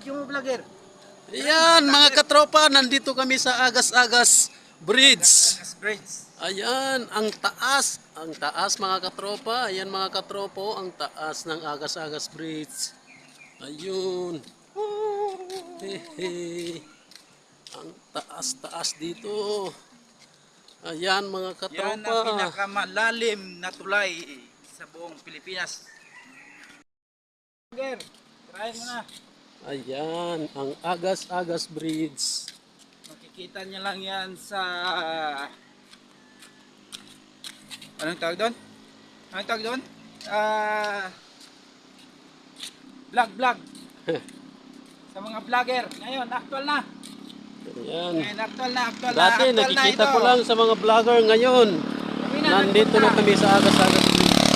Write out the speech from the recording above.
Video mo, vlogger. Ayan mga katropa, nandito kami sa Agas-Agas Bridge. Agas Bridge. Ayan, ang taas mga katropa. Ayan mga katropo, ang taas ng Agas-Agas Bridge. Ayun. Hehe. Ang taas-taas dito. Ayan mga Yan ang katropa. pinakamalalim na tulay sa buong Pilipinas. Vlogger, try mo na. Ayan, ang Agas-Agas Bridge. Makikita niya lang yan sa... Anong tawag doon? Anong tawag doon? Vlog. Sa mga vlogger. Ngayon, actual na. Ayan. Ngayon, actual na. Dati Actual nakikita na ito. ko lang sa mga vlogger, ngayon Kami nandito na kami sa Agas-Agas Bridge.